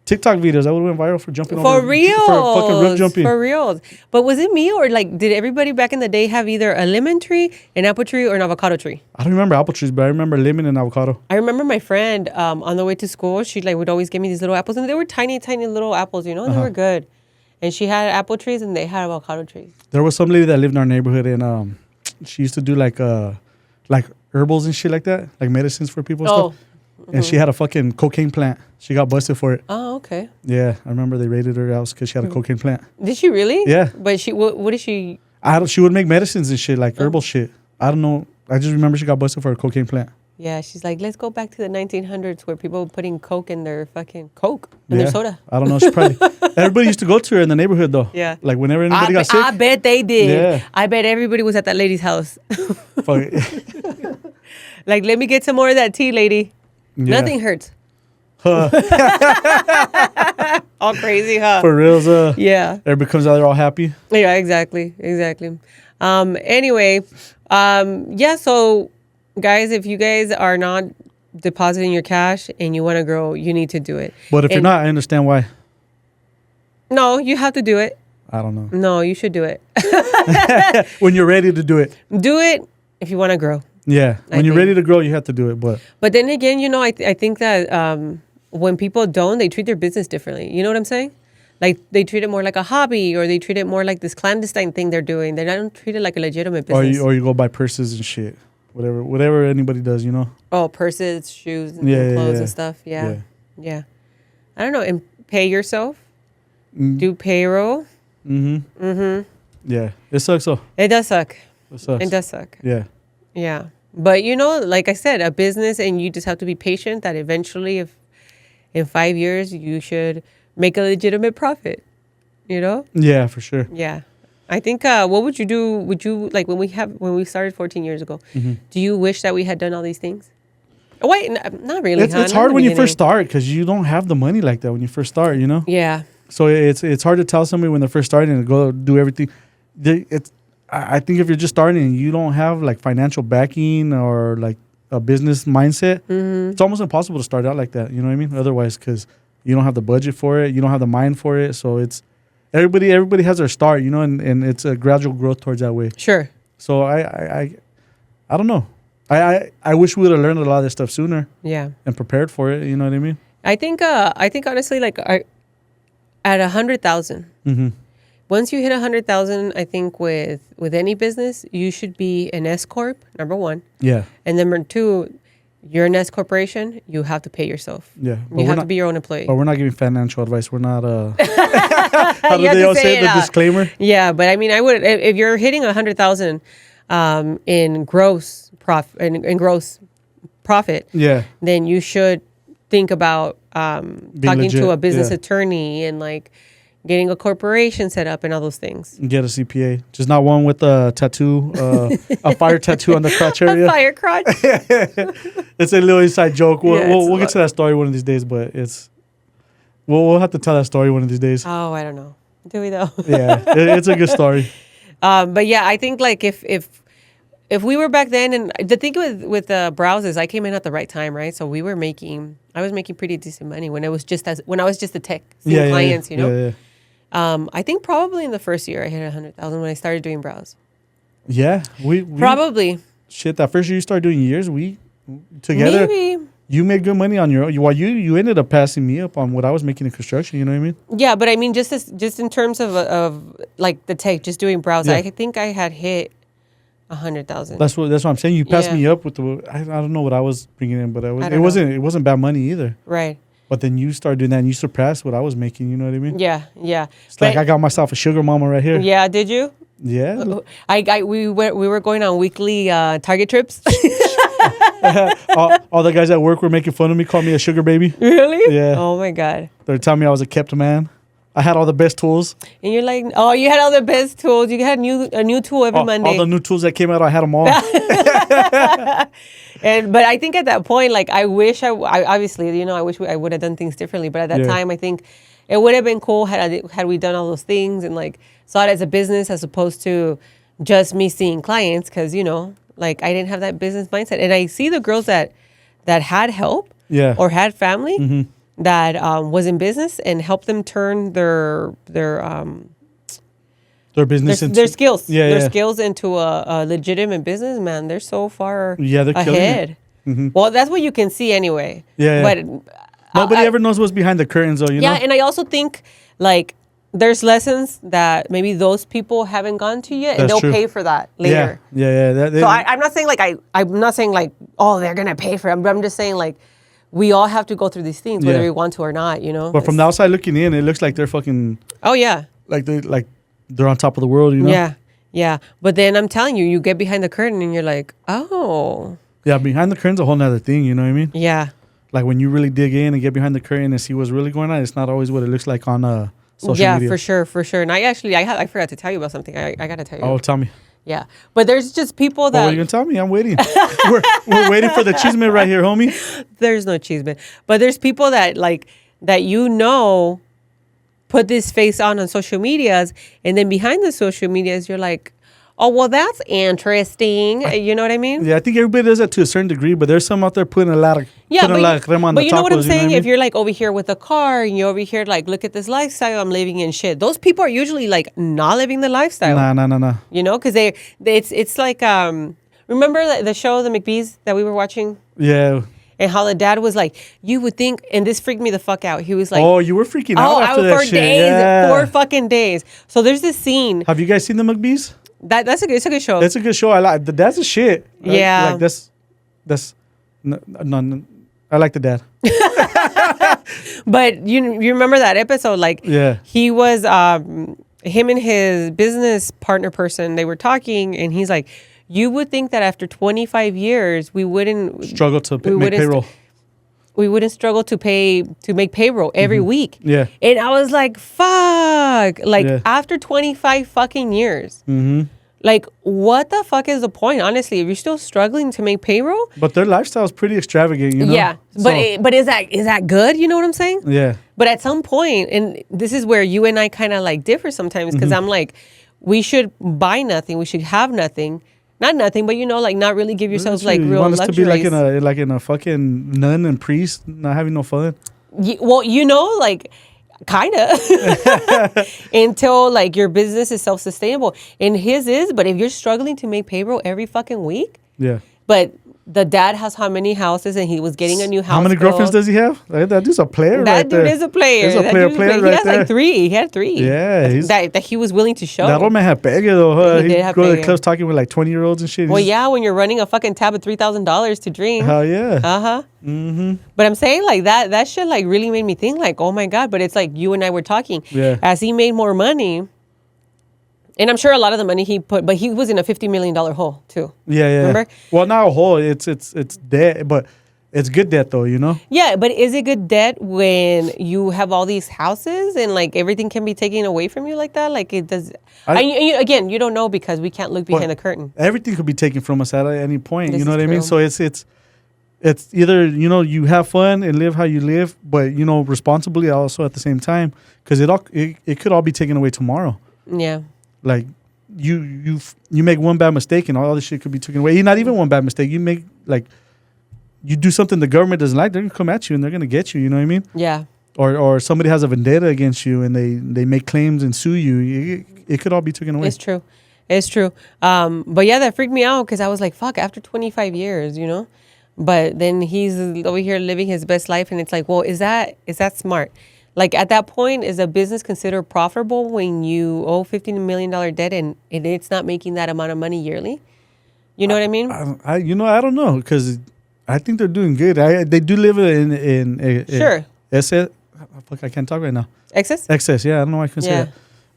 TikTok videos. I would have went viral for jumping over. For real. For fucking roof jumping. For real. But was it me or like did everybody back in the day have either a lemon tree, an apple tree, or an avocado tree? I don't remember apple trees, but I remember lemon and avocado. I remember my friend on the way to school, she like would always give me these little apples, and they were tiny, tiny little apples, you know, and they were good. And she had apple trees and they had avocado trees. There was some lady that lived in our neighborhood, and she used to do like herbals and shit like that, like medicines for people and stuff. And she had a fucking cocaine plant. She got busted for it. Oh, okay. Yeah, I remember they raided her house because she had a cocaine plant. Did she really? Yeah. But what did she? She would make medicines and shit, like herbal shit. I don't know. I just remember she got busted for a cocaine plant. Yeah, she's like, let's go back to the 1900s where people were putting coke in their fucking their soda. I don't know. She probably everybody used to go to her in the neighborhood though. Yeah. Like whenever anybody got sick. I bet they did. Yeah. I bet everybody was at that lady's house. Fuck it. Like, let me get some more of that tea, lady. Yeah. Nothing hurts. All crazy, huh? For reals. Yeah. Everybody comes out there all happy. Yeah, exactly. Anyway, yeah, so guys, if you guys are not depositing your cash and you want to grow, you need to do it. But if you're not, I understand why. No, you have to do it. I don't know. No, you should do it. When you're ready to do it. Do it if you want to grow. Yeah. When you're ready to grow, you have to do it. But then again, you know, I think that when people don't, they treat their business differently. You know what I'm saying? Like they treat it more like a hobby, or they treat it more like this clandestine thing they're doing. They don't treat it like a legitimate business. Or you go buy purses and shit. Whatever anybody does, you know? Oh, purses, shoes, and clothes and stuff. Yeah. I don't know. And pay yourself. Do payroll. Yeah. It sucks though. It does suck. It does suck. Yeah. Yeah. But, you know, like I said, a business, and you just have to be patient that eventually, if in 5 years, you should make a legitimate profit, you know? Yeah, for sure. Yeah. I think, what would you do? Would you, like, when we started 14 years ago, do you wish that we had done all these things? Oh, wait, not really. It's hard when you first start because you don't have the money like that when you first start, you know? Yeah. So it's hard to tell somebody when they're first starting and go do everything. I think if you're just starting and you don't have like financial backing or like a business mindset, it's almost impossible to start out like that. You know what I mean? Otherwise, because you don't have the budget for it, you don't have the mind for it. So it's everybody has their start, you know, and it's a gradual growth towards that way. Sure. So I don't know. I wish we would have learned a lot of this stuff sooner. Yeah. And prepared for it. You know what I mean? I think honestly, like at 100,000. Once you hit 100,000, I think with any business, you should be an S corp, number one. Yeah. And number two, you're an S corporation. You have to pay yourself. Yeah. You have to be your own employee. But we're not giving financial advice. We're not. How do they all say it? The disclaimer? Yeah, but I mean, I would if you're hitting 100,000 in gross profit. Yeah. Then you should think about talking to a business attorney and like getting a corporation set up and all those things. Get a CPA. Just not one with a tattoo, a fire tattoo on the crotch area. A fire crotch. It's a little inside joke. We'll get to that story one of these days, but we'll have to tell that story one of these days. Oh, I don't know. Do we though? Yeah, it's a good story. But yeah, I think like if we were back then, and the thing with brows is I came in at the right time, right? So I was making pretty decent money when I was just a tech, seeing clients, you know. Yeah. I think probably in the first year I hit 100,000 when I started doing brows. Yeah, we probably. Shit, that first year you started doing yours, we together. Maybe. You made good money on your own. You ended up passing me up on what I was making in construction. You know what I mean? Yeah, but I mean just in terms of like the tech, just doing brows, I think I had hit 100,000. That's what I'm saying. You passed me up with I don't know what I was bringing in, but it wasn't bad money either. Right. But then you started doing that and you surpassed what I was making. You know what I mean? Yeah. It's like I got myself a sugar mama right here. Yeah, did you? Yeah. We were going on weekly Target trips. all the guys at work were making fun of me, called me a sugar baby. Really? Yeah. Oh my God. They're telling me I was a kept man. I had all the best tools. And you're like, oh, you had all the best tools. You had a new tool every Monday. All the new tools that came out, I had them all. But I think at that point, like, I wish I obviously, you know, I wish I would have done things differently. But at that time, I think it would have been cool had we done all those things and like saw it as a business as opposed to just me seeing clients, because, you know, like, I didn't have that business mindset. And I see the girls that had help or had family that was in business and helped them turn their business into their skills, skills into a legitimate business. Man, they're so far they're ahead. Well, that's what you can see anyway. But nobody ever knows what's behind the curtains, though. You know. And I also think like there's lessons that maybe those people haven't gone to yet, and they'll pay for that later. So I'm not saying like I'm not saying like, oh, they're gonna pay for it. But I'm just saying like we all have to go through these things whether we want to or not. You know. But from the outside looking in, it looks like they're fucking. Oh yeah. Like they're on top of the world. You know. Yeah. But then I'm telling you, you get behind the curtain and you're like, oh. Yeah, behind the curtain's a whole nother thing. You know what I mean? Yeah. Like when you really dig in and get behind the curtain and see what's really going on, it's not always what it looks like on social media. Yeah, for sure. And I forgot to tell you about something. I got to tell you. Oh, tell me. Yeah. But there's just people that... Oh, what are you going to tell me? I'm waiting. we're waiting for the cheeseman right here, homie. There's no cheeseman. But there's people that you know put this face on social medias, and then behind the social medias, you're like, oh, well, that's interesting. You know what I mean? Yeah, I think everybody does that to a certain degree, but there's some out there putting a lot of crema on the tacos. But you know what I'm saying? If you're like over here with a car and you're over here like, look at this lifestyle I'm living in, shit. Those people are usually like not living the lifestyle. Nah. You know, because it's like remember the show The McBees that we were watching? Yeah. And how the dad was like, you would think, and this freaked me the fuck out. He was like, oh, you were freaking out after that shit. 4 fucking days. So there's this scene. Have you guys seen the McBees? It's a good show. It's a good show. I like the dad's a shit. Yeah. Like that's no, I like the dad. But you remember that episode? Like, he was him and his business partner person. They were talking, and he's like, you would think that after 25 years we wouldn't struggle to make payroll. We wouldn't struggle to make payroll every week. Yeah. And I was like, fuck. Like, after 25 fucking years. Like, what the fuck is the point? Honestly, if you're still struggling to make payroll. But their lifestyle is pretty extravagant, you know? Yeah. But is that good? You know what I'm saying? Yeah. But at some point, and this is where you and I kind of like differ sometimes, because I'm like, we should buy nothing. We should have nothing. Not nothing, but, you know, like, not really give yourselves like real luxuries. You want us to be like in a fucking nun and priest, not having no fun? Well, you know, like, kind of. Until, like, your business is self-sustainable. And his is, but if you're struggling to make payroll every fucking week. Yeah. But the dad has how many houses, and he was getting a new house. How many girlfriends does he have? That dude's a player. That dude is a player. He's a player right there. He has like 3. He had 3. Yeah. That he was willing to show. That old man had pegue though. Huh? He did have go to pegue. the clubs talking with like 20-year-olds and shit. Well, yeah, when you're running a fucking tab of $3,000 to drink. Hell yeah. Uh-huh. But I'm saying like that shit like really made me think like, oh my God. But it's like you and I were talking. Yeah. As he made more money. And I'm sure a lot of the money he put, but he was in a $50 million hole too. Yeah. Remember? Well, not a hole. It's debt, but it's good debt though, you know? Yeah, but is it good debt when you have all these houses and like everything can be taken away from you like that? Like it does. Again, you don't know because we can't look behind the curtain. Everything could be taken from us at any point. You know what I mean? True. So it's either, you know, you have fun and live how you live, but, you know, responsibly also at the same time, because it could all be taken away tomorrow. Yeah. Like you make one bad mistake and all this shit could be taken away. Not even one bad mistake. You make like you do something the government doesn't like, they're gonna come at you and they're gonna get you. You know what I mean? Yeah. Or somebody has a vendetta against you and they make claims and sue you. It could all be taken away. It's true. But yeah, that freaked me out because I was like, fuck, after 25 years, you know. But then he's over here living his best life, and it's like, well, is that smart? Like, at that point, is a business considered profitable when you owe $15 million debt and it's not making that amount of money yearly? You know what I mean? I don't know, because I think they're doing good. They do live in sure. Fuck, I can't talk right now. Excess? Excess, yeah. I don't know why I can say that.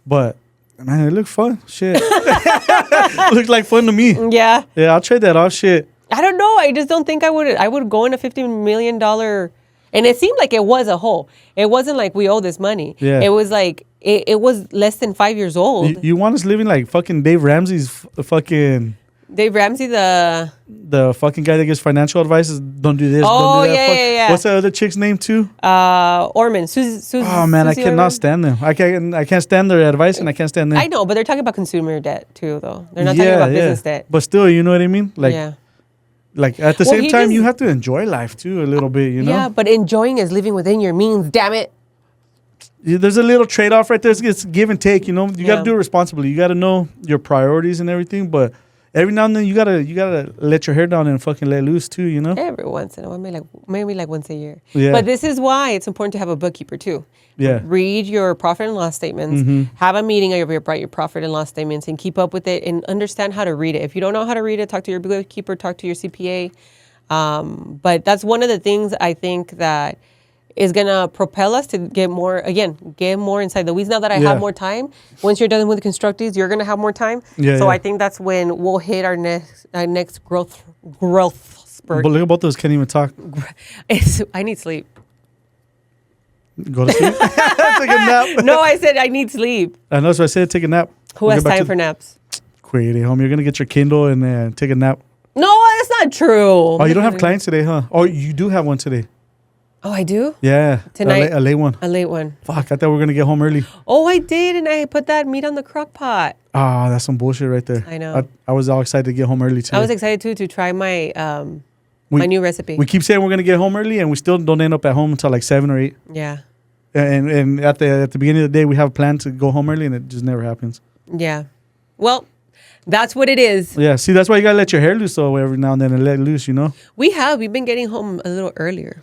But Man, it looked fun. Shit. It looked like fun to me. Yeah. Yeah, I'll trade that off. Shit. I don't know. I just don't think I would go in a $50 million. And it seemed like it was a hole. It wasn't like we owe this money. Yeah. It was like, it was less than 5 years old. You want us living like fucking Dave Ramsey's fucking... Dave Ramsey, the fucking guy that gives financial advice is don't do this, Oh, don't do that. yeah. What's that other chick's name too? Orman. Oh man, I cannot stand them. I can't stand their advice and I can't stand them. I know, but they're talking about consumer debt too, though. They're not talking about business debt. But still, you know what I mean? Like at the same time, you have to enjoy life too a little bit, you know? Yeah, but enjoying is living within your means, damn it. There's a little trade-off right there. It's give and take, you know? You got to do it responsibly. You got to know your priorities and everything, but every now and then you gotta let your hair down and fucking let loose too, you know? Every once in a while, maybe like once a year. Yeah. But this is why it's important to have a bookkeeper too. Yeah. Read your profit and loss statements. Have a meeting of your profit and loss statements and keep up with it and understand how to read it. If you don't know how to read it, talk to your bookkeeper, talk to your CPA. But that's one of the things I think that is going to propel us to get more inside the weeds. Now that I have more time, once you're done with the constructees, you're going to have more time. I think that's when we'll hit our next growth spurt. But look at both those can't even talk. I need sleep. Go to sleep? Take a nap. No, I said I need sleep. I know, so I said take a nap. Who has time for naps? Quit it, homie. You're going to get your Kindle and take a nap. No, that's not true. Oh, you don't have clients today, huh? Oh, you do have one today. Oh, I do? Yeah. Tonight? A late one. A late one. Fuck, I thought we were going to get home early. Oh, I did, and I put that meat on the crock pot. Ah, that's some bullshit right there. I know. I was all excited to get home early today. I was excited, too, to try my my new recipe. We keep saying we're going to get home early, and we still don't end up at home until like 7 or 8. Yeah. And at the beginning of the day, we have a plan to go home early, and it just never happens. Yeah. Well, that's what it is. Yeah. See, that's why you got to let your hair loose though every now and then and let it loose, you know? We've been getting home a little earlier.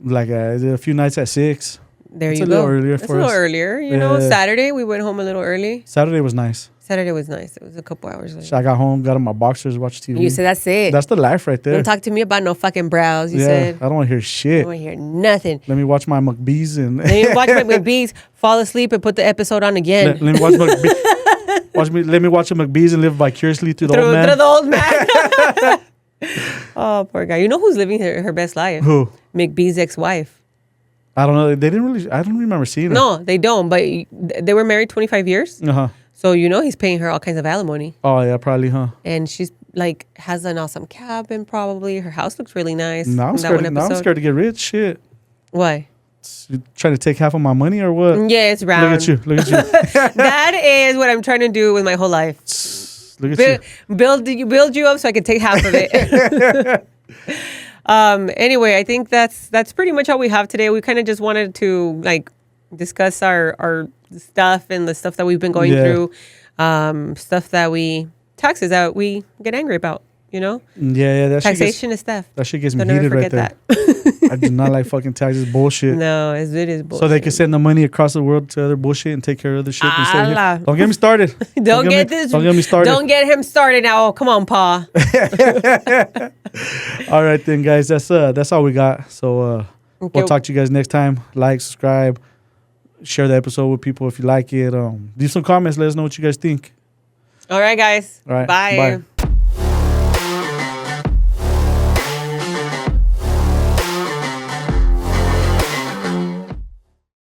Like a few nights at 6. There it's you a go. Little earlier it's for a little us. earlier. You know, Saturday we went home a little early. Saturday was nice. Saturday was nice. It was a couple hours later. So I got home, got on my boxers, watched TV. You said that's it. That's the life right there. Don't talk to me about no fucking brows. You said. I don't want to hear shit. I don't want to hear nothing. Let me watch my McBees and. Let me watch my McBees, fall asleep, and put the episode on again. Let me watch McBees. Let me watch a McBees and live vicariously through the old man. Through the old man. Oh, poor guy. You know who's living her best life? Who? McBee's ex-wife. I don't know. They didn't really. I don't remember seeing it. No, they don't. But they were married 25 years. Uh huh. So you know he's paying her all kinds of alimony. Oh yeah, probably, huh? And she's like has an awesome cabin. Probably her house looks really nice. Now I'm scared to get rich. Shit. Why? You trying to take half of my money or what? Yeah, it's round. Look at you. That is what I'm trying to do with my whole life. Look at you. Build you up so I can take half of it. Anyway, I think that's pretty much all we have today. We kind of just wanted to like discuss our stuff and the stuff that we've been going through, stuff that taxes that we get angry about, you know? Yeah, that taxation is theft. That shit gets me Don't heated never right there. That. I do not like fucking taxes bullshit. No, it is bullshit. So they can send the money across the world to other bullshit and take care of other shit. Allah. Don't get me started. Don't get me started. Don't get him started now. Oh, come on, Pa. All right then, guys. That's all we got. So we'll talk to you guys next time. Like, subscribe, share the episode with people if you like it. Leave some comments. Let us know what you guys think. All right, guys. All right. Bye.